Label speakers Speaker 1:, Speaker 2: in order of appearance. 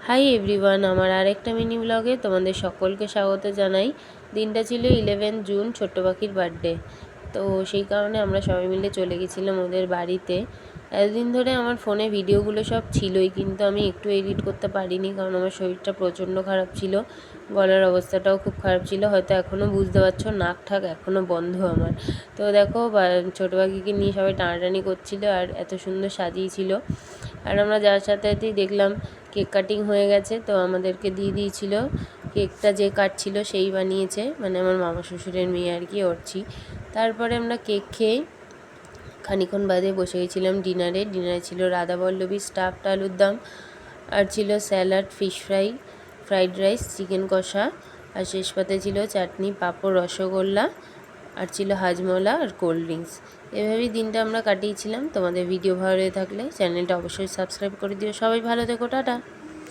Speaker 1: Hi everyone, আমার আরেকটা mini ব্লগে তোমাদের সকলকে স্বাগত জানাই। দিনটা ছিল 11 জুন, ছোট্ট পাখির বার্থডে। তো সেই কারণে আমরা সবাই মিলে চলে গেছিলাম ওদের বাড়িতে। এতদিন ধরে আমার ফোনে ভিডিওগুলো সব ছিলই, কিন্তু আমি একটু এডিট করতে পারিনি, কারণ আমার শরীরটা প্রচণ্ড খারাপ ছিল, গলার অবস্থাটাও খুব খারাপ ছিল। হয়তো এখনও বুঝতে পারছো, নাক ঠাক এখনও বন্ধ আমার। তো দেখো ছোটো পাখিকে নিয়ে সবাই টানাটানি করছিল আর এত সুন্দর সাজিয়েছিল। আর আমরা যার সাথেই দেখলাম কেক কাটিং হয়ে গেছে, তো আমাদেরকে দিয়ে দিয়েছিল। কেকটা যে কাটছিল সেই বানিয়েছে, মানে আমার মামা শ্বশুরের মেয়ে আর কি, অর্চি। তারপরে আমরা কেক খেয়ে খানিক্ষণ বাদে বসে গেছিলাম ডিনারে ছিল রাধাবল্লভী স্টাফড আলুর দম, আর ছিল salad, fish fry, fried rice, chicken কষা, আর শেষ পাতে ছিল চাটনি, পাঁপড়, রসগোল্লা, আর ছিল হাজমোলা আর কোল্ড ড্রিঙ্কস। এভাবেই দিনটা আমরা কাটিয়েছিলাম। তোমাদের ভিডিও ভালো লেগে থাকলে চ্যানেলটা অবশ্যই সাবস্ক্রাইব করে দিও। সবাই ভালো থেকো, টাটা।